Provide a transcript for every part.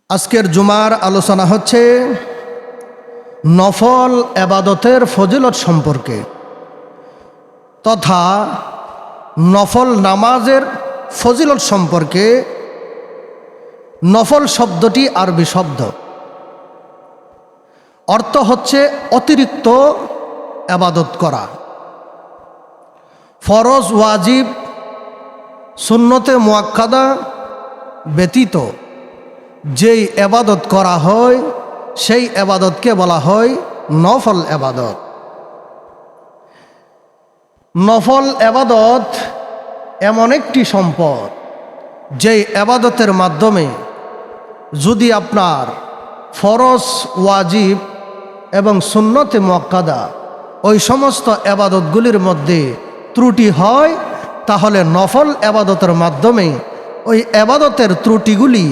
আজকের জুমার আলোচনা হচ্ছে নফল এবাদতের ফজিলত সম্পর্কে তথা নফল নামাজের ফজিলত সম্পর্কে। নফল শব্দটি আরবি শব্দ, অর্থ হচ্ছে অতিরিক্ত এবাদত করা। ফরজ, ওয়াজিব, সুন্নতে মুআক্কাদা ব্যতীত যেই এবাদত করা হয় সেই এবাদতকে বলা হয় নফল এবাদত। নফল এবাদত এমন একটি সম্পদ যেই এবাদতের মাধ্যমে যদি আপনার ফরজ, ওয়াজিব এবং সুন্নতে মুআক্কাদা ওই সমস্ত এবাদতগুলির মধ্যে ত্রুটি হয়, তাহলে নফল এবাদতের মাধ্যমে ওই এবাদতের ত্রুটিগুলি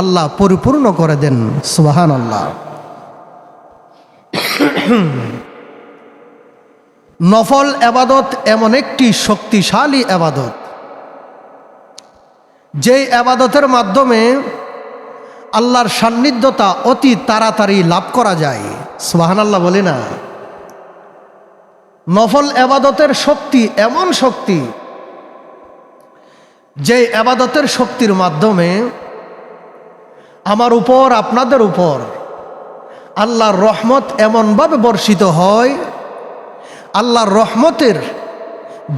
আল্লাহ পরিপূর্ণ করে দেন। সুবহানাল্লাহ। নফল এবাদত এমন একটি শক্তিশালী এবাদত যেই এবাদতের মাধ্যমে আল্লাহর সান্নিধ্যতা অতি তাড়াতাড়ি লাভ করা যায়। সুবহানাল্লাহ বলি না? নফল এবাদতের শক্তি এমন শক্তি যে এবাদতের শক্তির মাধ্যমে আমার উপর, আপনাদের উপর আল্লাহর রহমত এমনভাবে বর্ষিত হয়, আল্লাহর রহমতের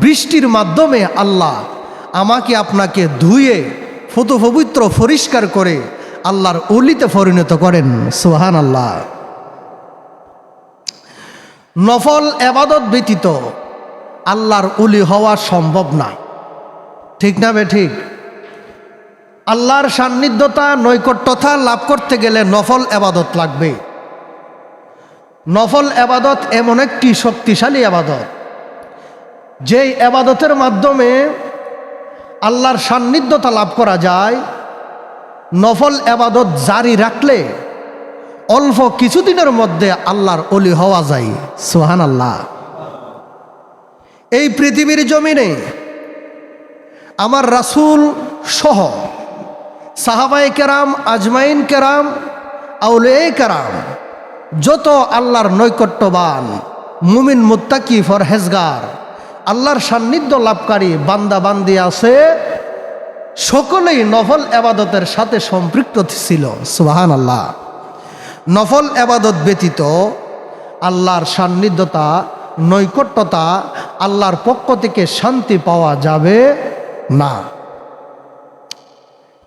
বৃষ্টির মাধ্যমে আল্লাহ আমাকে আপনাকে ধুয়ে পবিত্র পরিষ্কার করে আল্লাহর ওলিতে পরিণত করেন। সুবহানাল্লাহ। নফল এবাদত ব্যতীত আল্লাহর ওলি হওয়া সম্ভব না, ঠিক না বে ঠিক? আল্লাহর সান্নিধ্যতা, নৈকট্যতা লাভ করতে গেলে নফল এবাদত লাগবে। নফল এবাদত এমন একটি শক্তিশালী এবাদত যেই এবাদতের মাধ্যমে আল্লাহর সান্নিধ্যতা লাভ করা যায়। নফল এবাদত জারি রাখলে অল্প কিছুদিনের মধ্যে আল্লাহর ওলি হওয়া যায়। সুবহানাল্লাহ। এই পৃথিবীর জমিনে আমার রাসূল সহ সাহাবায়ে কেরাম, আজমাইন কেরাম, আউলিয়ায়ে কেরাম, যত আল্লাহর নৈকট্যবান মুমিন, মুত্তাকি, ফরহেজগার, আল্লাহর সান্নিধ্য লাভকারী বান্দা বান্দি আছে, সকলেই নফল এবাদতের সাথে সম্পৃক্ত ছিল। সুবহানাল্লাহ। নফল এবাদত ব্যতীত আল্লাহর সান্নিধ্যতা, নৈকট্যতা, আল্লাহর পক্ষ থেকে শান্তি পাওয়া যাবে না।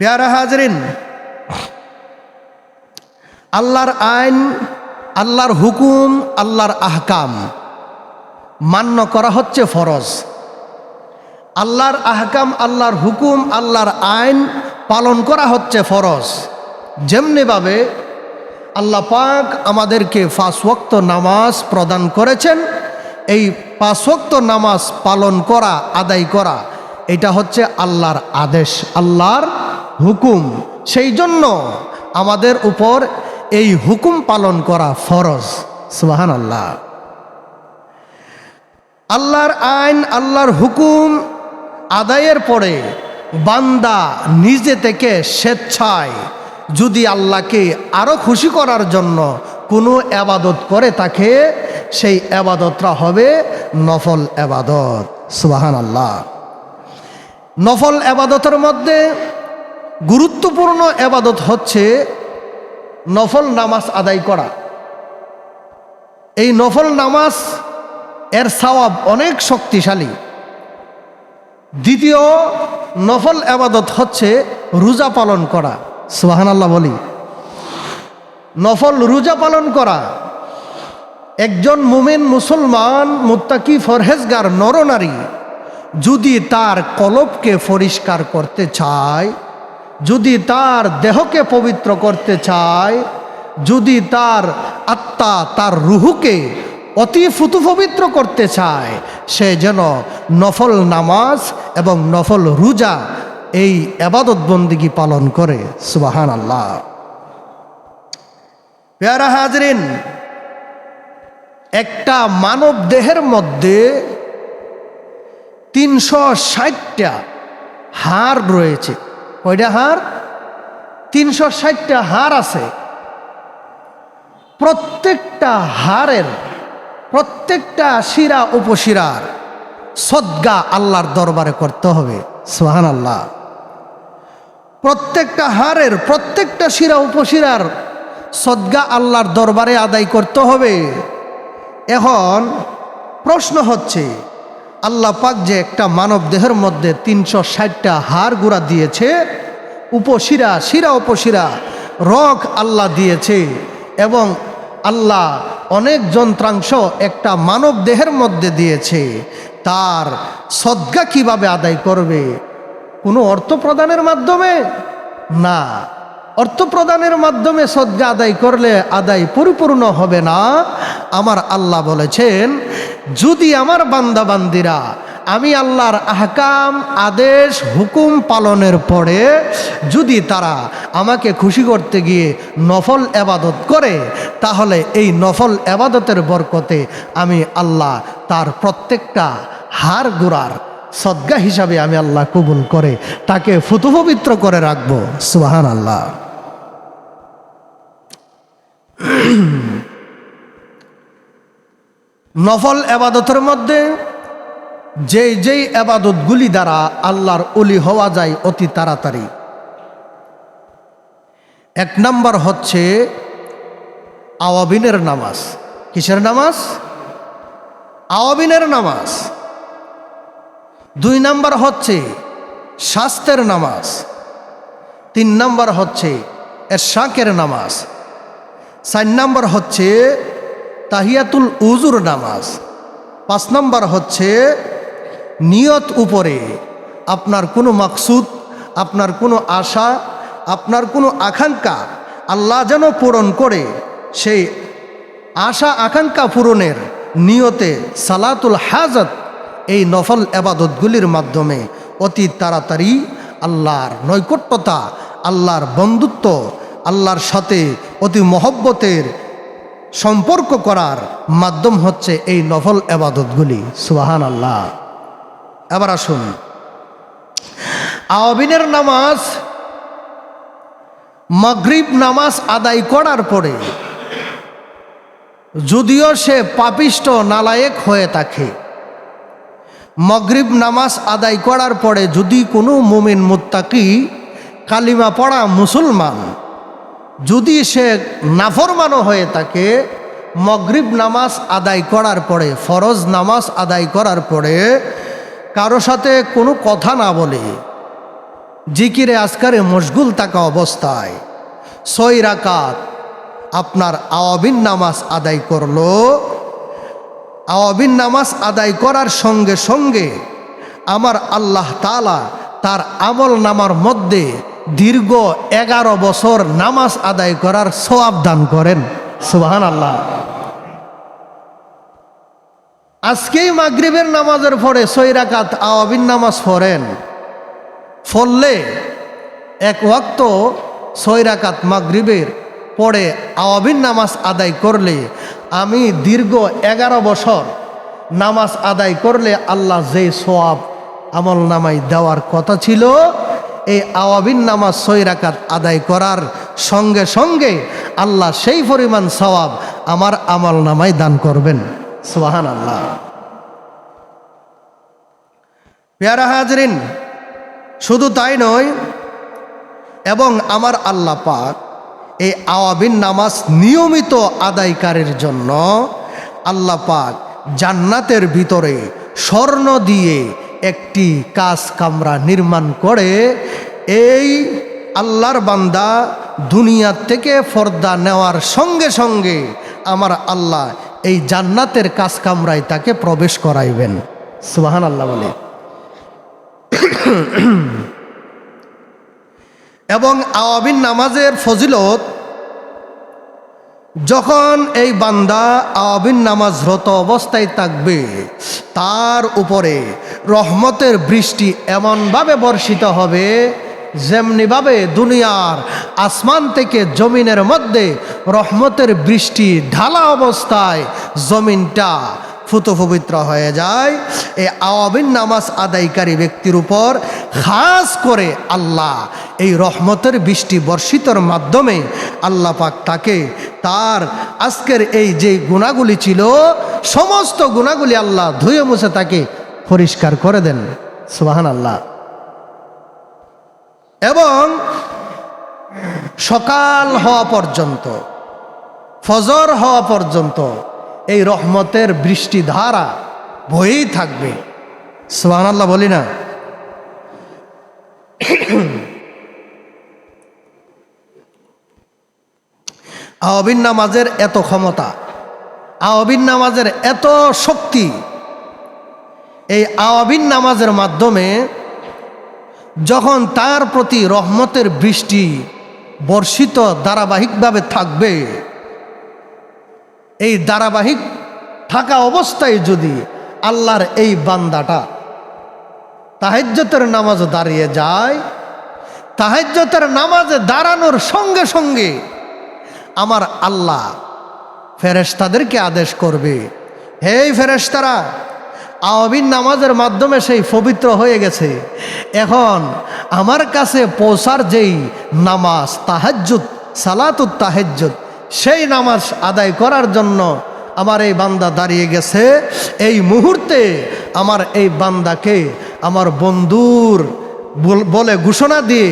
প্যারা হাজরিন, আল্লাহর আইন, আল্লাহর হুকুম, আল্লাহর আহকাম মান্য করা হচ্ছে ফরজ। আল্লাহর আহকাম, আল্লাহর হুকুম, আল্লাহর আইন পালন করা হচ্ছে ফরজ। যেমনিভাবে আল্লাহ পাক আমাদেরকে 5 ওয়াক্ত নামাজ প্রদান করেছেন, এই 5 ওয়াক্ত নামাজ পালন করা, আদায় করা, এটা হচ্ছে আল্লাহর আদেশ, আল্লাহর হুকুম। সেই জন্য আমাদের উপর এই হুকুম পালন করা ফরজ। সুবহানাল্লাহ। আল্লাহর আইন, আল্লাহর হুকুম আদায়ের পরে বান্দা নিজে থেকে স্বেচ্ছায় যদি আল্লাহকে আরো খুশি করার জন্য কোনো এবাদত করে থাকে, সেই এবাদতটা হবে নফল এবাদত। সুবহানাল্লাহ। নফল এবাদতের মধ্যে গুরুত্বপূর্ণ এবাদত হচ্ছে নফল নামাজ আদায় করা। এই নফল নামাজ এর সওয়াব অনেক শক্তিশালী। দ্বিতীয় নফল এবাদত হচ্ছে রোজা পালন করা। সুবহানাল্লাহ বলি। নফল রোজা পালন করা একজন মুমিন, মুসলমান, মুত্তাকি, ফরহেজগার নরনারী যদি তার কলবকে পরিষ্কার করতে চায়, যদি তার দেহকে পবিত্র করতে চায়, যদি তার আত্মা, তার রুহুকে অতি পবিত্র করতে চায়, সে যেন নফল নামাজ এবং নফল রোজা এই ইবাদত বন্দেগী পালন করে। সুবহানাল্লাহ। প্যারা হাজরিন, একটা মানব দেহের মধ্যে 360টা হাড় রয়েছে। কয়টা হাড়? 360টা হাড় আছে। প্রত্যেকটা হাড়ের, প্রত্যেকটা শিরা উপশিরার সদকা আল্লাহর দরবারে করতে হবে। সুবহানাল্লাহ। প্রত্যেকটা হাড়ের, প্রত্যেকটা শিরা উপশিরার সদকা আল্লাহর দরবারে আদায় করতে হবে। এখন প্রশ্ন হচ্ছে, আল্লাহ পাক যে একটা মানব দেহের মধ্যে 360টা হাড় গুঁড়া দিয়েছে, উপশিরা, শিরা উপশিরা, রগ আল্লাহ দিয়েছে, এবং আল্লাহ অনেক যন্ত্রাংশ একটা মানব দেহের মধ্যে দিয়েছে, তার সদকা কিভাবে আদায় করবে? কোনো অর্থ প্রদানের মাধ্যমে না। অর্থ প্রদানের মাধ্যমে সদকা আদায় করলে আদায় পরিপূর্ণ হবে না। আমার আল্লাহ বলেছেন, যদি আমার বান্দাবান্দিরা আমি আল্লাহর আহকাম, আদেশ, হুকুম পালনের পরে যদি তারা আমাকে খুশি করতে গিয়ে নফল এবাদত করে, তাহলে এই নফল এবাদতের বরকতে আমি আল্লাহ তার প্রত্যেকটা হাড় গোড়ার সদকা হিসাবে আমি আল্লাহ কবুল করে তাকে ফুতুপবিত্র করে রাখবো। সুবহানাল্লাহ। নফল এবাদতের মধ্যে যেই এবাদতগুলি দ্বারা আল্লাহর ওলি হওয়া যায় অতি তাড়াতাড়ি, 1 নম্বর হচ্ছে আওয়াবিনের নামাজ। কিসের নামাজ? আওয়াবিনের নামাজ। 2 নম্বর হচ্ছে শাস্তের নামাজ। 3 নম্বর হচ্ছে এশাকের নামাজ। 4 নম্বর হচ্ছে তাহিয়াতুল উজুর নামাজ। 5 নম্বর হচ্ছে নিয়ত উপরে আপনার কোনো মাকসুদ, আপনার কোনো আশা, আপনার কোনো আকাঙ্ক্ষা আল্লাহ যেন পূরণ করে, সেই আশা আকাঙ্ক্ষা পূরণের নিয়তে সালাতুল হাজত, এই নফল এবাদতগুলির মাধ্যমে অতি তাড়াতাড়ি আল্লাহর নৈকট্যতা, আল্লাহর বন্ধুত্ব, আল্লাহর সাথে অতি মহব্বতের সম্পর্ক করার মাধ্যম হচ্ছে এই নফল এবাদতগুলি। সুবহানাল্লাহ। এবার আসুন, আওয়াবিনের নামাজ মাগরিব নামাজ আদায় করার পরে, যদিও সে পাপিষ্ট নালায়েক হয়ে থাকে, মাগরিব নামাজ আদায় করার পরে যদি কোনো মুমিন মুত্তাকি কালিমা পড়া মুসলমান যদি সে নাফরমানও হয়ে থাকে, মাগরিব নামাজ আদায় করার পরে, ফরজ নামাজ আদায় করার পরে কারো সাথে কোনো কথা না বলে জিকিরে আজকারে মশগুল থাকা অবস্থায় 6 রাকাত আপনার আওয়াবিন নামাজ আদায় করলো, আওয়াবিন নামাজ আদায় করার সঙ্গে সঙ্গে আমার আল্লাহ তাআলা তার আমল নামার মধ্যে দীর্ঘ 11 বছর নামাজ আদায় করার সওয়াব দান করেন। সুবহানাল্লাহ। আজকেই মাগরিবের নামাজের পরে 6 রাকাত আওয়াবিন নামাজ পড়েন, পড়লে 1 ওয়াক্ত 6 রাকাত মাগরিবের পরে আওয়াবিন নামাজ আদায় করলে, আমি দীর্ঘ 11 বছর নামাজ আদায় করলে আল্লাহ যে সওয়াব আমল নামায় দেওয়ার কথা ছিল, এই আওয়াবিন নামাজ 6 রাকাত আদায় করার সঙ্গে সঙ্গে আল্লাহ সেই পরিমাণ সওয়াব আমার আমল নামায় দান করবেন। সুবহানাল্লাহ। প্যারা হাজরিন, শুধু তাই নয়, এবং আমার আল্লাহ পাক এই আওয়াবিন নামাজ নিয়মিত আদায়কারীর জন্য আল্লাহ পাক জান্নাতের ভিতরে স্বর্ণ দিয়ে একটি কাজ কামরা নির্মাণ করে, এই আল্লাহর বান্দা দুনিয়া থেকে পর্দা নেওয়ার সঙ্গে সঙ্গে আমার আল্লাহ এই জান্নাতের কাজ কামরায় তাকে প্রবেশ করাইবেন। সুবহানাল্লাহ বলে। এবং আওয়াবিন নামাজের ফজিলত, যখন এই বান্দা আওয়াবিন নামাজরত অবস্থায় থাকবে, তার উপরে রহমতের বৃষ্টি এমনভাবে বর্ষিত হবে, যেমনিভাবে দুনিয়ার আসমান থেকে জমিনের মধ্যে রহমতের বৃষ্টি ঢালা অবস্থায় জমিনটা ফুত পবিত্র হয়ে যায়। এই আওয়াবিন নামাজ আদায়কারী ব্যক্তির উপর খাস করে আল্লাহ এই রহমতের বৃষ্টি বর্ষিতর মাধ্যমে আল্লাহ পাক তাকে তার আজকের এই যে গুণাগুলি ছিল সমস্ত গুণাগুলি আল্লাহ ধুয়ে মুছে তাকে পরিষ্কার করে দেন। সুবহানাল্লাহ। এবং সকাল হওয়া পর্যন্ত, ফজর হওয়া পর্যন্ত এই রহমতের বৃষ্টি ধারা বয়েই থাকবে। সুবহানাল্লাহ বলি না? আওয়াবিন নামাজের এত ক্ষমতা, আওয়াবিন নামাজের এত শক্তি, এই আওয়াবিন নামাজের মাধ্যমে যখন তার প্রতি রহমতের বৃষ্টি বর্ষিত ধারাবাহিকভাবে থাকবে, এই ধারাবাহিক থাকা অবস্থায় যদি আল্লাহর এই বান্দাটা তাহাজ্জুদের নামাজ দাঁড়িয়ে যায়, তাহাজ্জুদের নামাজে দাঁড়ানোর সঙ্গে সঙ্গে আমার আল্লাহ ফেরেশতাদেরকে আদেশ করবে, হে ফেরেশতারা, আওয়াবিন নামাজের মাধ্যমে সেই পবিত্র হয়ে গেছে, এখন আমার কাছে পৌঁছার যেই নামাজ তাহাজ্জুদ, সালাতুত তাহাজ্জুদ, সেই নামাজ আদায় করার জন্য আমার এই বান্দা দাঁড়িয়ে গেছে। এই মুহূর্তে আমার এই বান্দাকে আমার বন্ধুর বলে ঘোষণা দিয়ে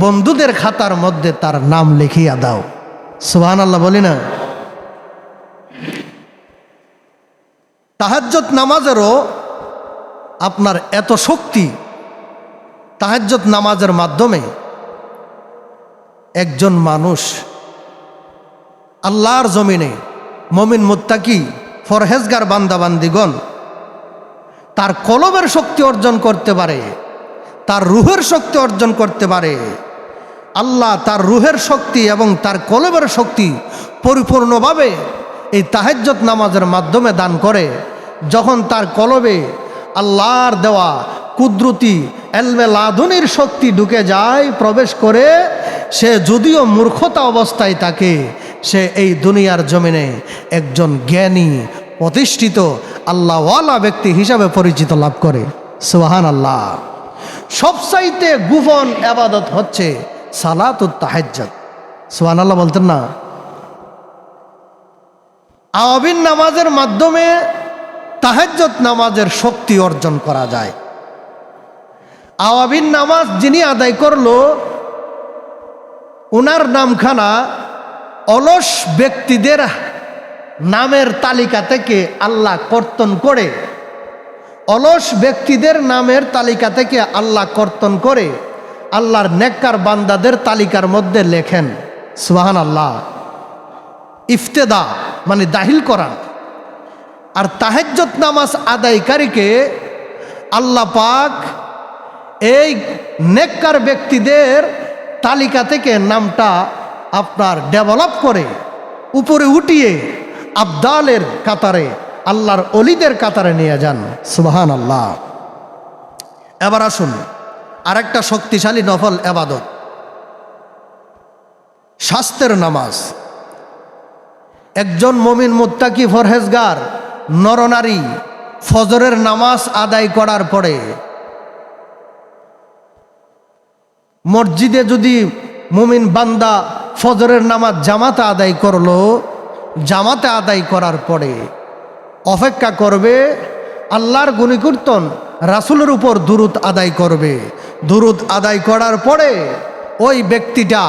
বন্ধুদের খাতার মধ্যে তার নাম লিখিয়া দাও। সুবহানাল্লাহ বলি না? তাহাজ্জুদ নামাজেরও আপনার এত শক্তি, তাহাজ্জুদ নামাজের মাধ্যমে একজন মানুষ আল্লাহর জমিনে মুমিন মুত্তাকি ফরহেজগার বান্দাবান্দিগণ তার কলবের শক্তি অর্জন করতে পারে, তার রুহের শক্তি অর্জন করতে পারে। আল্লাহ তার রুহের শক্তি এবং তার কলবের শক্তি পরিপূর্ণভাবে এই তাহাজ্জুদ নামাজের মাধ্যমে দান করে। যখন তার কলবে আল্লাহর দেওয়া কুদরতি এলমে লাদুনির শক্তি ঢুকে যায়, প্রবেশ করে, সে যদিও মূর্খতা অবস্থায় থাকে, সে এই দুনিয়ার জমিনে একজন জ্ঞানী প্রতিষ্ঠিত আল্লাহওয়ালা ব্যক্তি হিসাবে পরিচিত লাভ করে। সুবহানাল্লাহ। সবচাইতে গোপন ইবাদত হচ্ছে সালাতুত তাহাজ্জুদ। সুবহানাল্লাহ বলতেন না? আওয়াবিন নামাজের মাধ্যমে তাহাজ্জুদ নামাজের শক্তি অর্জন করা যায়। আওয়াবিন নামাজ যিনি আদায় করলো, ওনার নামখানা অলস ব্যক্তিদের নামের তালিকা থেকে আল্লাহ কর্তন করে, অলস ব্যক্তিদের নামের তালিকা থেকে আল্লাহ কর্তন করে আল্লাহর নেককার বান্দাদের তালিকার মধ্যে লেখেন। সুবহানাল্লাহ। ইফতেদা মানে দাখিল করা। আর তাহাজ্জুদ নামাজ আদায়কারীকে আল্লাহ পাক এই নেককার ব্যক্তিদের তালিকা থেকে নামটা আপনার ডেভেলপ করে উপরে উঠিয়ে আবদালের কাতারে, আল্লাহর অলিদের কাতারে নিয়ে যান। সুবহানাল্লাহ। এবার আসুন আরেকটা শক্তিশালী নফল ইবাদত, শাস্তের নামাজ। একজন মুমিন মুত্তাকি ফরহেজগার নরনারী ফজরের নামাজ আদায় করার পরে মসজিদে যদি মুমিন বান্দা ফজরের নামাজ জামাতে আদায় করলো, জামাতে আদায় করার পরে অপেক্ষা করবে, আল্লাহর গুণকীর্তন, রাসূলের উপর দুরূদ আদায় করবে। দুরূদ আদায় করার পরে ওই ব্যক্তিটা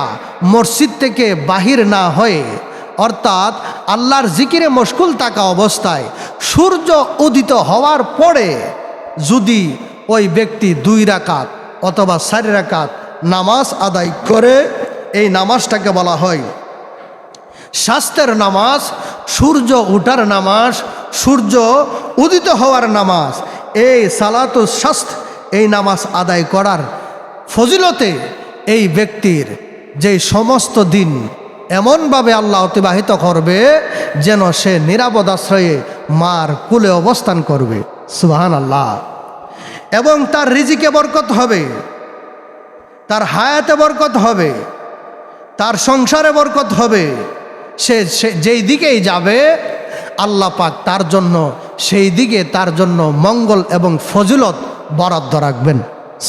মসজিদ থেকে বাহির না হয়ে, অর্থাৎ আল্লাহর জিকিরে মশগুল থাকা অবস্থায় সূর্য উদিত হওয়ার পরে যদি ওই ব্যক্তি 2 রাকাত অথবা 4 রাকাত নামাজ আদায় করে, এই নামাজটাকে বলা হয় শাস্তের নামাজ, সূর্য ওঠার নামাজ, সূর্য উদিত হওয়ার নামাজ। এই সালাতুস শাস্ত, এই নামাজ আদায় করার ফজিলতে এই ব্যক্তির যে সমস্ত দিন এমনভাবে আল্লাহ অতিবাহিত করবে যেন সে নিরাপদ আশ্রয়ে মার কুলে অবস্থান করবে। সুবহানাল্লাহ। এবং তার রিজিকে বরকত হবে, তার হায়াতে বরকত হবে, তার সংসারে বরকত হবে। সে যেই দিকেই যাবে আল্লাহ পাক তার জন্য সেই দিকে তার জন্য মঙ্গল এবং ফজিলত বরাদ্দ রাখবেন।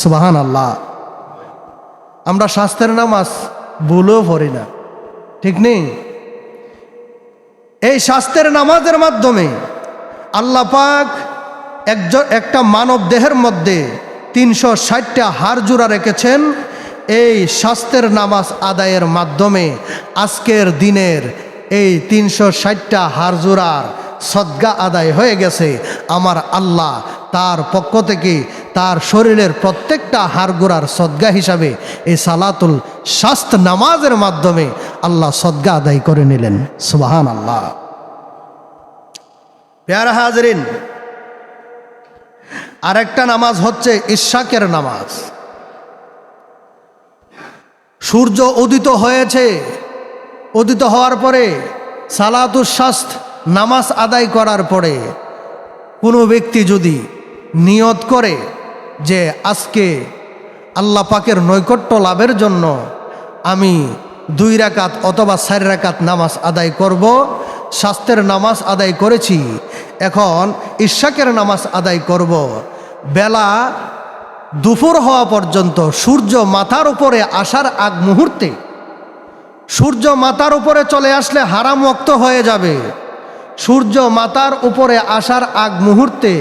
সুবহান আল্লাহ। আমরা স্বাস্থ্যের নামাজ ভুলেও পড়ি না, ঠিক নেই? এই স্বাস্থ্যের নামাজের মাধ্যমে আল্লাহ পাক একটা মানব দেহের মধ্যে 360টা হাড় জোড়া রেখেছেন। এই স্বাস্থ্যের নামাজ আদায়ের মাধ্যমে আজকের দিনের এই 360টা হাড় জোড়ার সদকা আদায় হয়ে গেছে। আমার আল্লাহ তার পক্ষ থেকে তার শরীরের প্রত্যেকটা হাড়গোড়ার সদকা হিসাবে এই সালাতুল স্বাস্থ্য নামাজের মাধ্যমে আল্লাহ সদকা আদায় করে নিলেন। সুবহান আল্লাহ। প্যারা হাজরিন, আরেকটা নামাজ হচ্ছে ইশাকের নামাজ। সূর্য উদিত হয়েছে, উদিত হওয়ার পরে সালাতুল স্বাস্থ্য নামাজ আদায় করার পরে কোনো ব্যক্তি যদি নিয়ত করে যে আজকে আল্লাহ পাকের নৈকট্য লাভের জন্য আমি 2 রাকাত অথবা 4 রাকাত নামাজ আদায় করব, স্বাস্থ্যের নামাজ আদায় করেছি, এখন ইশাকের নামাজ আদায় করব, বেলা দুপুর হওয়া পর্যন্ত সূর্য মাথার উপরে আসার আগ মুহূর্তে, সূর্য মাথার উপরে চলে আসলে হারাম ওয়াক্ত হয়ে যাবে। সূর্য মাথার উপরে আসার আগ মুহূর্তে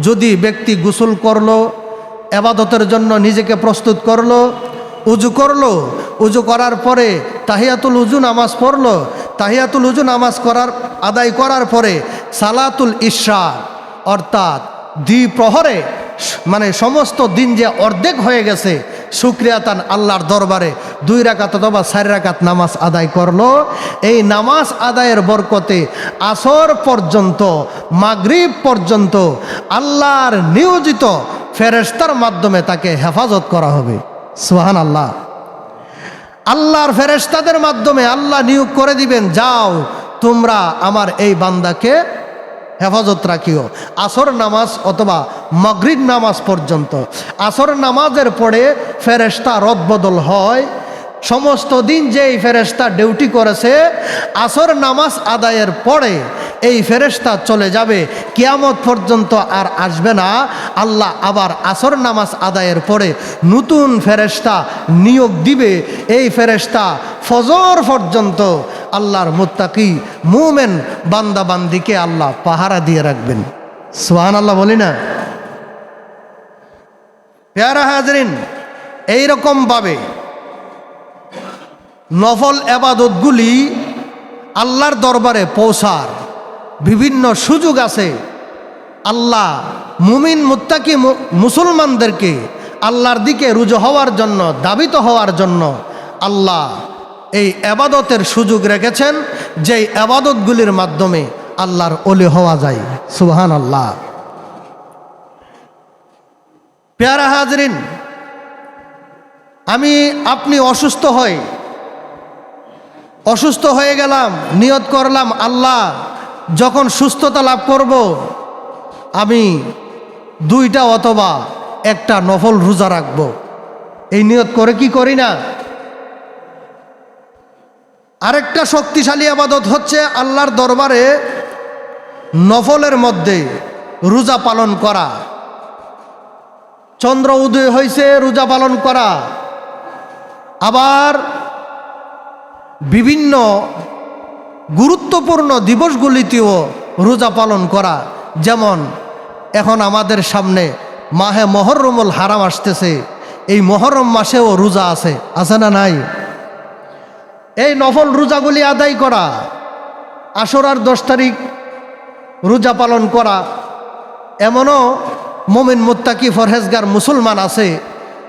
যদি ব্যক্তি গোসল করলো, ইবাদতের জন্য নিজেকে প্রস্তুত করলো, উজু করলো, উজু করার পরে তাহিয়াতুল উজু নামাজ পড়লো, তাহিয়াতুল উজু নামাজ আদায় করার পরে সালাতুল ইশা অর্থাৎ দ্বিপ্রহরে, মানে সমস্ত দিন যে অর্ধেক হয়ে গেছে, শুকরিয়াতান আল্লাহর দরবারে 2 রাকাত অথবা 4 রাকাত নামাজ আদায় করলো। এই নামাজ আদায়ের বরকতে আসর পর্যন্ত, মাগরিব পর্যন্ত আল্লাহর নিয়োজিত ফেরেশতার মাধ্যমে তাকে হেফাজত করা হবে। সুবহান আল্লাহ। আল্লাহর ফেরেশতাদের মাধ্যমে আল্লাহ নিয়োগ করে দিবেন, যাও তোমরা আমার এই বান্দাকে হেফাজত রাখিও আসর নামাজ অথবা মাগরিব নামাজ পর্যন্ত। আসর নামাজের পরে ফেরেশতা রদবদল হয়। সমস্ত দিন যেই ফেরেশতা ডিউটি করেছে, আসর নামাজ আদায়ের পরে এই ফেরেশতা চলে যাবে, কিয়ামত পর্যন্ত আর আসবে না। আল্লাহ আবার আসর নামাজ আদায়ের পরে নতুন ফেরেশতা নিয়োগ দিবে। এই ফেরেশতা ফজর পর্যন্ত আল্লাহর মুত্তাকি মুমিন বান্দা বান্দিকে আল্লাহ পাহারা দিয়ে রাখবেন। সুবহানাল্লাহ বলি না? প্যারা হাজরিন, এইরকম ভাবে নফল ইবাদতগুলি আল্লাহর দরবারে পৌঁছার বিভিন্ন সুযোগ আছে। আল্লাহ মুমিন মুত্তাকি মুসলমানদেরকে আল্লাহর দিকে রুজু হওয়ার জন্য, দাবিত হওয়ার জন্য আল্লাহ এই ইবাদতের সুযোগ রেখেছেন, যেই ইবাদতগুলির মাধ্যমে আল্লাহর ওলি হওয়া যায়। সুবহানাল্লাহ। প্যারা হাজরিন, আপনি অসুস্থ হয়ে গেলাম, নিয়ত করলাম আল্লাহ যখন সুস্থতা লাভ করব আমি 2টা অথবা 1টা নফল রোজা রাখব। এই নিয়ত করে কি করি না? আরেকটা শক্তিশালী ইবাদত হচ্ছে আল্লাহর দরবারে নফলের মধ্যে রোজা পালন করা। চন্দ্র উদয় হয়েছে, রোজা পালন করা। আবার বিভিন্ন গুরুত্বপূর্ণ দিবসগুলিতেও রোজা পালন করা। যেমন এখন আমাদের সামনে মাহে মুহররমুল হারাম আসতেছে, এই মুহররম মাসেও রোজা আছে না নাই? এই নফল রোজাগুলি আদায় করা, আশুরার 10 তারিখ রোজা পালন করা। এমনও মুমিন মুত্তাকি ফরহেজগার মুসলমান আছে,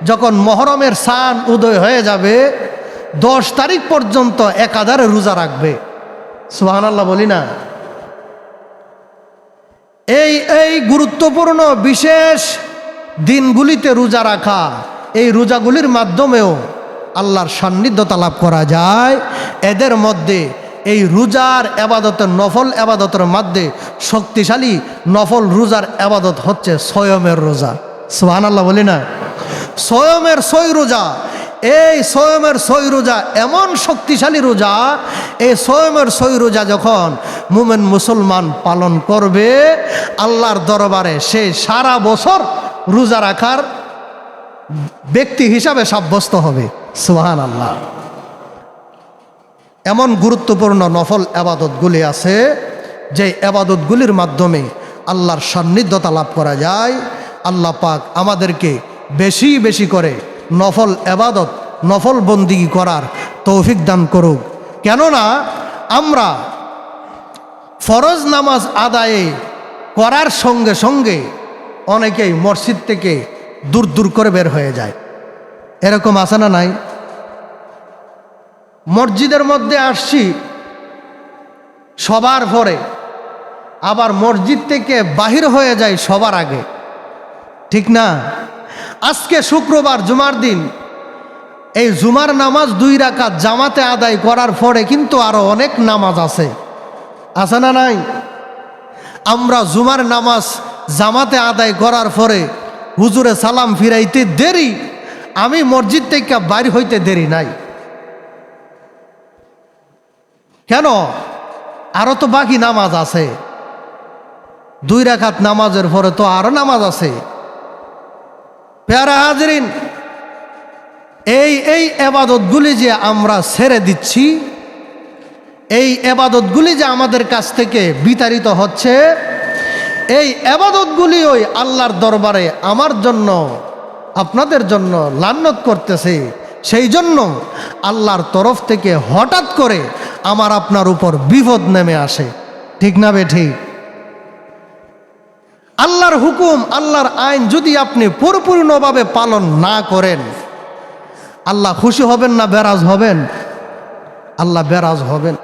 যখন মুহররমের চাঁদ উদয় হয়ে যাবে 10 তারিখ পর্যন্ত একাধারে রোজা রাখবে। সুবহানাল্লাহ বলি না? এই গুরুত্বপূর্ণ বিশেষ দিনগুলিতে রোজা রাখা, এই রোজাগুলির মাধ্যমেও আল্লাহর সান্নিধ্যতা লাভ করা যায়। এদের মধ্যে এই রোজার ইবাদতের, নফল ইবাদতের মধ্যে শক্তিশালী নফল রোজার ইবাদত হচ্ছে সয়মের রোজা। সুবহানাল্লাহ বলি না? সয়মের 6 রোজা। এই সয়মের 6 রোজা এমন শক্তিশালী রোজা, এই সয়মের 6 রোজা যখন মুমিন মুসলমান পালন করবে, আল্লাহর দরবারে সে সারা বছর রোজা রাখার ব্যক্তি হিসাবে সাব্যস্ত হবে। সুবহানাল্লাহ। এমন গুরুত্বপূর্ণ নফল এবাদতগুলি আছে যে এবাদতগুলির মাধ্যমে আল্লাহর সান্নিধ্যতা লাভ করা যায়। আল্লাহ পাক আমাদেরকে বেশি বেশি করে নফল এবাদত, নফল বন্দিগি করার তৌফিক দান করুক। কেননা আমরা ফরজ নামাজ আদায়ে করার সঙ্গে সঙ্গে অনেকেই মসজিদ থেকে দূর দূর করে বের হয়ে যায়। এরকম আছে না নাই? মসজিদের মধ্যে আসছি সবার পরে, আবার মসজিদ থেকে বাহির হয়ে যায় সবার আগে, ঠিক না? আজকে শুক্রবার জুমার দিন, এই জুমার নামাজ 2 রাকাত জামাতে আদায় করার পরে কিন্তু আরো অনেক নামাজ আছে না নাই? আমরা জুমার নামাজ জামাতে আদায় করার পরে হুজুরে সালাম ফিরাইতে দেরি, আমি মসজিদ থেকে বাইর হইতে দেরি নাই। কেন? আরো তো বাকি নামাজ আছে। 2 রাকাত নামাজের পরে তো আরো নামাজ আছে। প্যারা হাজরিন, এই এবাদতগুলি যে আমরা ছেড়ে দিচ্ছি, এই এবাদতগুলি যে আমাদের কাছ থেকে বিতাড়িত হচ্ছে, এই এবাদতগুলি ওই আল্লাহর দরবারে আমার জন্য, আপনাদের জন্য লান্নত করতেছে। সেই জন্য আল্লাহর তরফ থেকে হঠাৎ করে আমার আপনার উপর বিপদ নেমে আসে, ঠিক না বে ঠিক? আল্লাহর হুকুম, আল্লাহর আইন যদি আপনি পরিপূর্ণভাবে পালন না করেন, আল্লাহ খুশি হবেন না বেরাজ হবেন? আল্লাহ বেরাজ হবেন।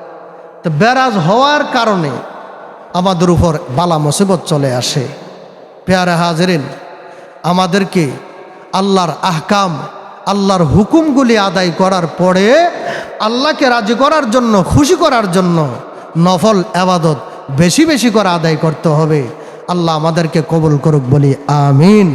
তো বেরাজ হওয়ার কারণে আমাদের উপর বালা মুসিবত চলে আসে। পেয়ারে হাজরিন, আমাদেরকে আল্লাহর আহকাম, আল্লাহর হুকুমগুলি আদায় করার পরে আল্লাহকে রাজি করার জন্য, খুশি করার জন্য নফল এবাদত বেশি বেশি করে আদায় করতে হবে। আল্লাহ আমাদেরকে কবুল করুক বলি আমিন।